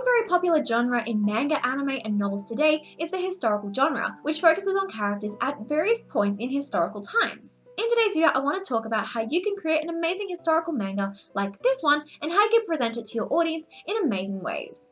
very popular genre in manga, anime, and novels today is the historical genre, which focuses on characters at various points in historical times. In today's video, I want to talk about how you can create an amazing historical manga like this one and how you can present it to your audience in amazing ways.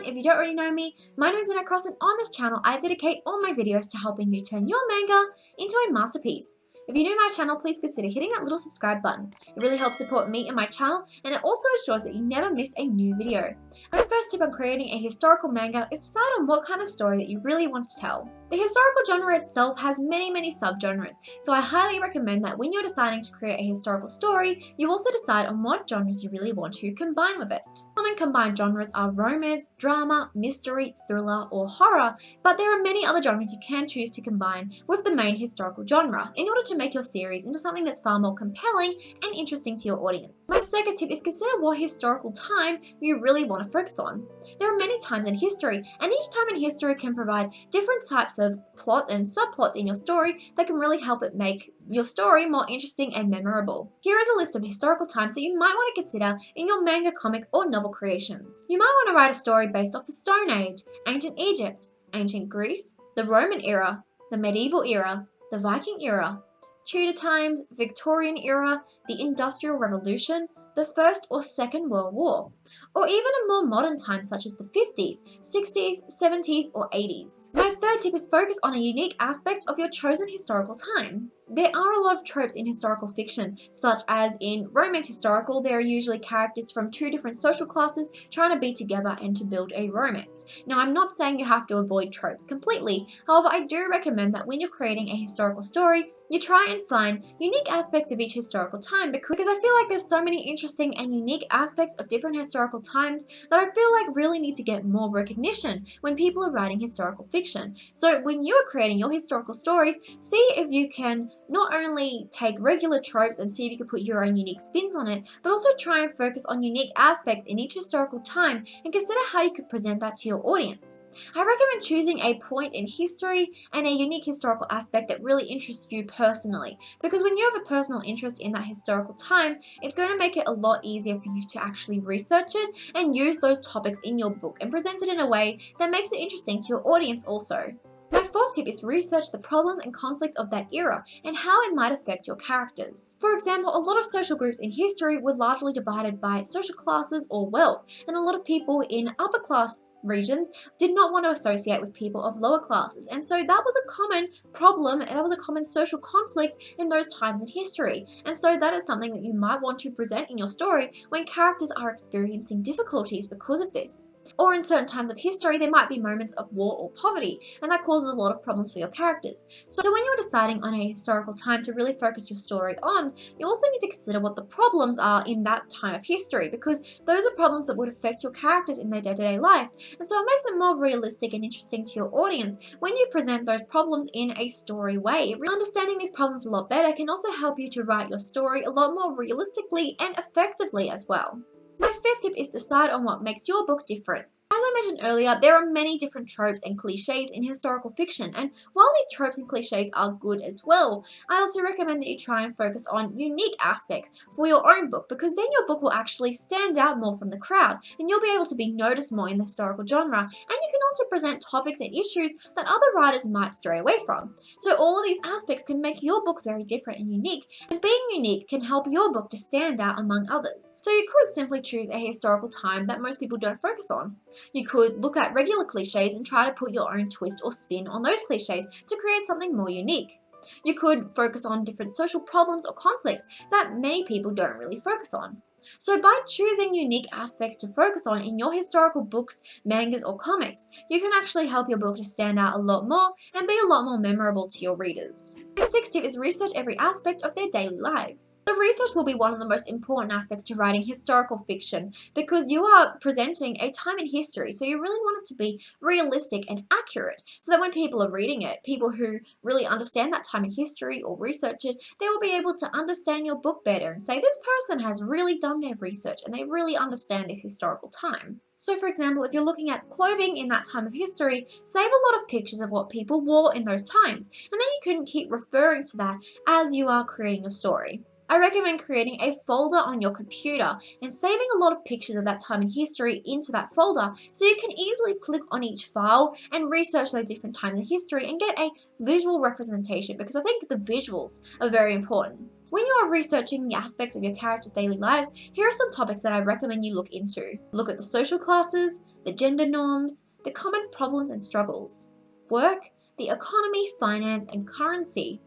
If you don't already know me, my name is Vinay Cross, and on this channel I dedicate all my videos to helping you turn your manga into a masterpiece. If you're new to my channel, please consider hitting that little subscribe button. It really helps support me and my channel, and it also ensures that you never miss a new video. My first tip on creating a historical manga is decide on what kind of story that you really want to tell. The historical genre itself has many subgenres, so I highly recommend that when you're deciding to create a historical story, you also decide on what genres you really want to combine with it. Common combined genres are romance, drama, mystery, thriller, or horror, but there are many other genres you can choose to combine with the main historical genre in order to make your series into something that's far more compelling and interesting to your audience. My second tip is consider what historical time you really want to focus on. There are many times in history, and each time in history can provide different types of plots and subplots in your story that can really help it make your story more interesting and memorable. Here is a list of historical times that you might want to consider in your manga, comic, or novel creations. You might want to write a story based off the Stone Age, ancient Egypt, ancient Greece, the Roman era, the medieval era, the Viking era, Tudor times, Victorian era, the Industrial Revolution, the First or Second World War, or even a more modern time such as the 50s, 60s, 70s, or 80s. My third tip is focus on a unique aspect of your chosen historical time. There are a lot of tropes in historical fiction, such as in romance historical, there are usually characters from two different social classes trying to be together and to build a romance. Now, I'm not saying you have to avoid tropes completely, however, I do recommend that when you're creating a historical story, you try and find unique aspects of each historical time because I feel like there's so many interesting and unique aspects of different historical times that I feel like really need to get more recognition when people are writing historical fiction. So when you are creating your historical stories, see if you can not only take regular tropes and see if you can put your own unique spins on it, but also try and focus on unique aspects in each historical time and consider how you could present that to your audience. I recommend choosing a point in history and a unique historical aspect that really interests you personally, because when you have a personal interest in that historical time, it's going to make it a lot easier for you to actually research it and use those topics in your book and present it in a way that makes it interesting to your audience also. My fourth tip is research the problems and conflicts of that era and how it might affect your characters. For example, a lot of social groups in history were largely divided by social classes or wealth, and a lot of people in upper class regions did not want to associate with people of lower classes, and so that was a common problem, and that was a common social conflict in those times in history, and so that is something that you might want to present in your story when characters are experiencing difficulties because of this. Or in certain times of history, there might be moments of war or poverty, and that causes a lot of problems for your characters. So when you're deciding on a historical time to really focus your story on, you also need to consider what the problems are in that time of history, because those are problems that would affect your characters in their day-to-day lives. And so it makes it more realistic and interesting to your audience when you present those problems in a story way. Understanding these problems a lot better can also help you to write your story a lot more realistically and effectively as well. My fifth tip is decide on what makes your book different. As I mentioned earlier, there are many different tropes and cliches in historical fiction, and while these tropes and cliches are good as well, I also recommend that you try and focus on unique aspects for your own book, because then your book will actually stand out more from the crowd, and you'll be able to be noticed more in the historical genre, and you can also present topics and issues that other writers might stray away from. So all of these aspects can make your book very different and unique, and being unique can help your book to stand out among others. So you could simply choose a historical time that most people don't focus on. You could look at regular cliches and try to put your own twist or spin on those cliches to create something more unique. You could focus on different social problems or conflicts that many people don't really focus on. So by choosing unique aspects to focus on in your historical books, mangas, or comics, you can actually help your book to stand out a lot more and be a lot more memorable to your readers. My sixth tip is research every aspect of their daily lives. The research will be one of the most important aspects to writing historical fiction, because you are presenting a time in history, so you really want it to be realistic and accurate, so that when people are reading it, people who really understand that time in history or research it, they will be able to understand your book better and say, this person has really done their research and they really understand this historical time. So for example, if you're looking at clothing in that time of history, save a lot of pictures of what people wore in those times, and then you can keep referring to that as you are creating your story. I recommend creating a folder on your computer and saving a lot of pictures of that time in history into that folder so you can easily click on each file and research those different times in history and get a visual representation, because I think the visuals are very important. When you are researching the aspects of your characters' daily lives, here are some topics that I recommend you look into. Look at the social classes, the gender norms, the common problems and struggles, work, the economy, finance and currency,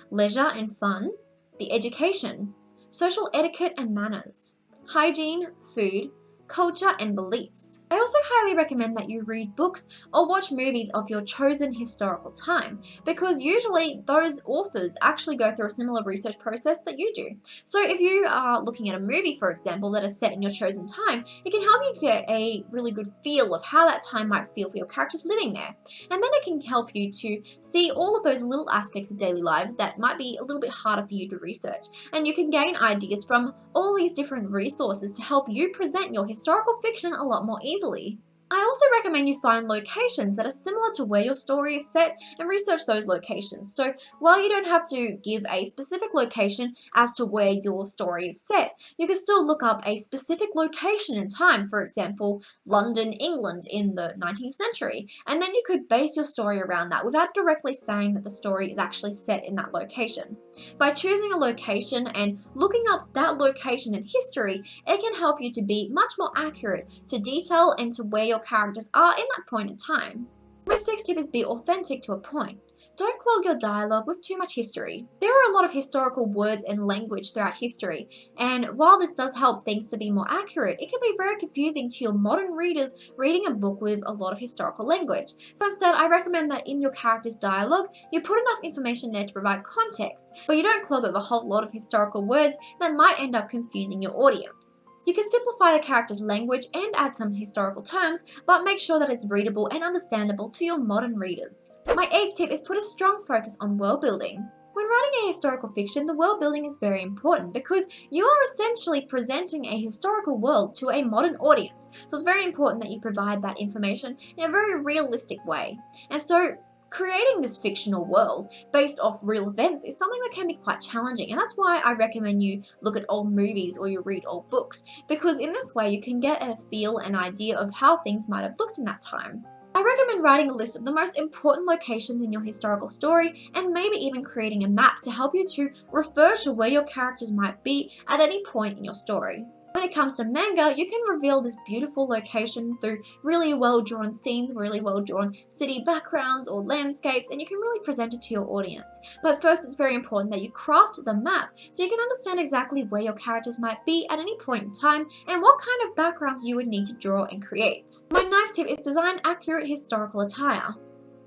leisure and fun, the education, social etiquette and manners, hygiene, food, culture and beliefs. I also highly recommend that you read books or watch movies of your chosen historical time, because usually those authors actually go through a similar research process that you do. So if you are looking at a movie, for example, that is set in your chosen time, it can help you get a really good feel of how that time might feel for your characters living there. And then it can help you to see all of those little aspects of daily lives that might be a little bit harder for you to research. And you can gain ideas from all these different resources to help you present your historical fiction a lot more easily. I also recommend you find locations that are similar to where your story is set and research those locations. So while you don't have to give a specific location as to where your story is set, you can still look up a specific location in time, for example, London, England in the 19th century, and then you could base your story around that without directly saying that the story is actually set in that location. By choosing a location and looking up that location in history, it can help you to be much more accurate to detail and to where your characters are in that point in time. My sixth tip is be authentic to a point. Don't clog your dialogue with too much history. There are a lot of historical words and language throughout history, and while this does help things to be more accurate, it can be very confusing to your modern readers reading a book with a lot of historical language. So instead, I recommend that in your character's dialogue, you put enough information there to provide context, but you don't clog it with a whole lot of historical words that might end up confusing your audience. You can simplify the character's language and add some historical terms, but make sure that it's readable and understandable to your modern readers. My eighth tip is put a strong focus on world building. When writing a historical fiction, the world building is very important because you are essentially presenting a historical world to a modern audience. So it's very important that you provide that information in a very realistic way. And so creating this fictional world based off real events is something that can be quite challenging, and that's why I recommend you look at old movies or you read old books, because in this way you can get a feel and idea of how things might have looked in that time. I recommend writing a list of the most important locations in your historical story and maybe even creating a map to help you to refer to where your characters might be at any point in your story. When it comes to manga, you can reveal this beautiful location through really well-drawn scenes, really well-drawn city backgrounds or landscapes, and you can really present it to your audience. But first, it's very important that you craft the map so you can understand exactly where your characters might be at any point in time and what kind of backgrounds you would need to draw and create. My ninth tip is design accurate historical attire.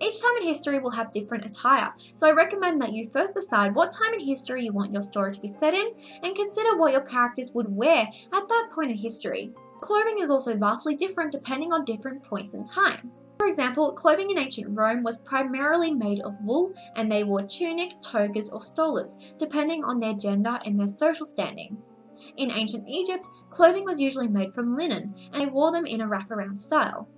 Each time in history will have different attire, so I recommend that you first decide what time in history you want your story to be set in and consider what your characters would wear at that point in history. Clothing is also vastly different depending on different points in time. For example, clothing in ancient Rome was primarily made of wool, and they wore tunics, togas or stolas, depending on their gender and their social standing. In ancient Egypt, clothing was usually made from linen, and they wore them in a wraparound style.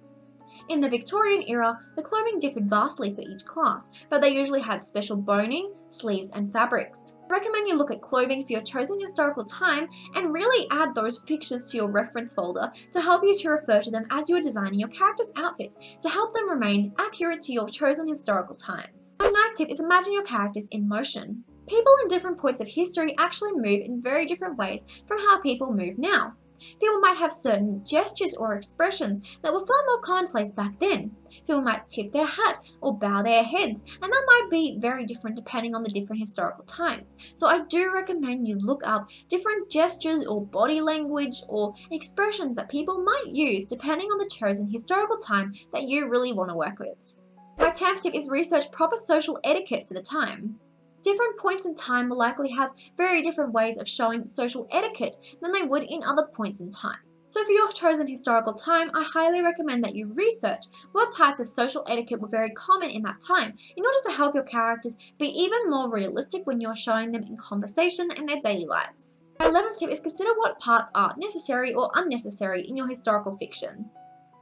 In the Victorian era, the clothing differed vastly for each class, but they usually had special boning, sleeves, and fabrics. I recommend you look at clothing for your chosen historical time and really add those pictures to your reference folder to help you to refer to them as you are designing your character's outfits to help them remain accurate to your chosen historical times. My ninth tip is imagine your characters in motion. People in different points of history actually move in very different ways from how people move now. People might have certain gestures or expressions that were far more commonplace back then. People might tip their hat or bow their heads, and that might be very different depending on the different historical times. So I do recommend you look up different gestures or body language or expressions that people might use depending on the chosen historical time that you really want to work with. My 10th tip is research proper social etiquette for the time. Different points in time will likely have very different ways of showing social etiquette than they would in other points in time. So for your chosen historical time, I highly recommend that you research what types of social etiquette were very common in that time in order to help your characters be even more realistic when you're showing them in conversation and their daily lives. My 11th tip is consider what parts are necessary or unnecessary in your historical fiction.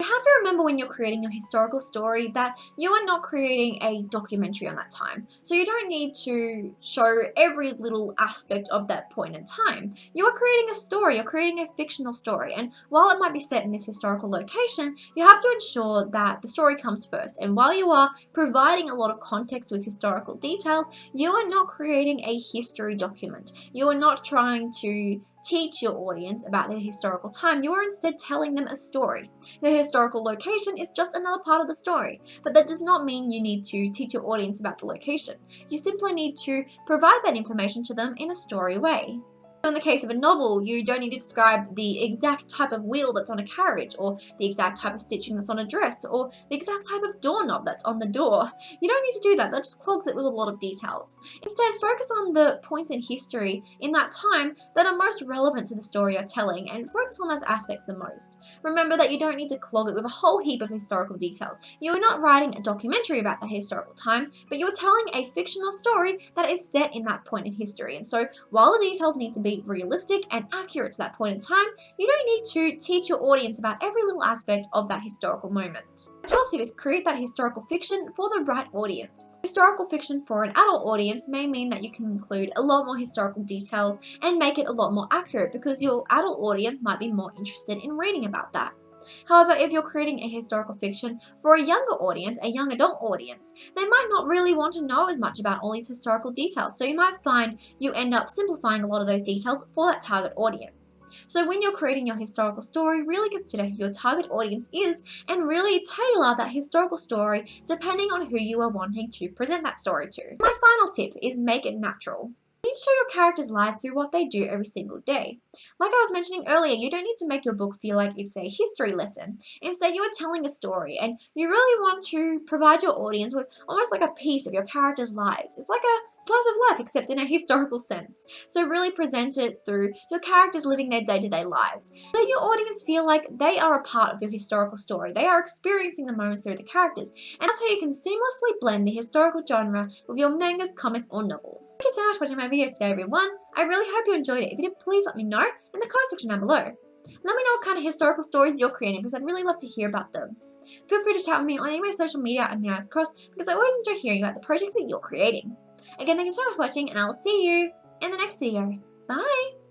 You have to remember when you're creating your historical story that you are not creating a documentary on that time. So you don't need to show every little aspect of that point in time. You are creating a story, you're creating a fictional story, and while it might be set in this historical location, you have to ensure that the story comes first. And while you are providing a lot of context with historical details, you are not creating a history document. You are not trying to teach your audience about their historical time. You are instead telling them a story. The historical location is just another part of the story, but that does not mean you need to teach your audience about the location. You simply need to provide that information to them in a story way. In the case of a novel, you don't need to describe the exact type of wheel that's on a carriage, or the exact type of stitching that's on a dress, or the exact type of doorknob that's on the door. You don't need to do that, that just clogs it with a lot of details. Instead, focus on the points in history in that time that are most relevant to the story you're telling, and focus on those aspects the most. Remember that you don't need to clog it with a whole heap of historical details. You are not writing a documentary about the historical time, but you are telling a fictional story that is set in that point in history. And so, while the details need to be realistic and accurate to that point in time, you don't need to teach your audience about every little aspect of that historical moment. The 12th tip is create that historical fiction for the right audience. Historical fiction for an adult audience may mean that you can include a lot more historical details and make it a lot more accurate because your adult audience might be more interested in reading about that. However, if you're creating a historical fiction for a younger audience, a young adult audience, they might not really want to know as much about all these historical details, so you might find you end up simplifying a lot of those details for that target audience. So when you're creating your historical story, really consider who your target audience is and really tailor that historical story depending on who you are wanting to present that story to. My final tip is make it natural. You need to show your characters' lives through what they do every single day. Like I was mentioning earlier, you don't need to make your book feel like it's a history lesson. Instead, you are telling a story, and you really want to provide your audience with almost like a piece of your characters' lives. It's like a slice of life, except in a historical sense. So really present it through your characters living their day-to-day lives. Let your audience feel like they are a part of your historical story. They are experiencing the moments through the characters, and that's how you can seamlessly blend the historical genre with your mangas, comics, or novels. Thank you so much for watching my video today, everyone. I really hope you enjoyed it. If you did, please let me know in the comment section down below. Let me know what kind of historical stories you're creating because I'd really love to hear about them. Feel free to chat with me on any of my social media at @cross because I always enjoy hearing about the projects that you're creating. Again, thank you so much for watching, and I'll see you in the next video. Bye!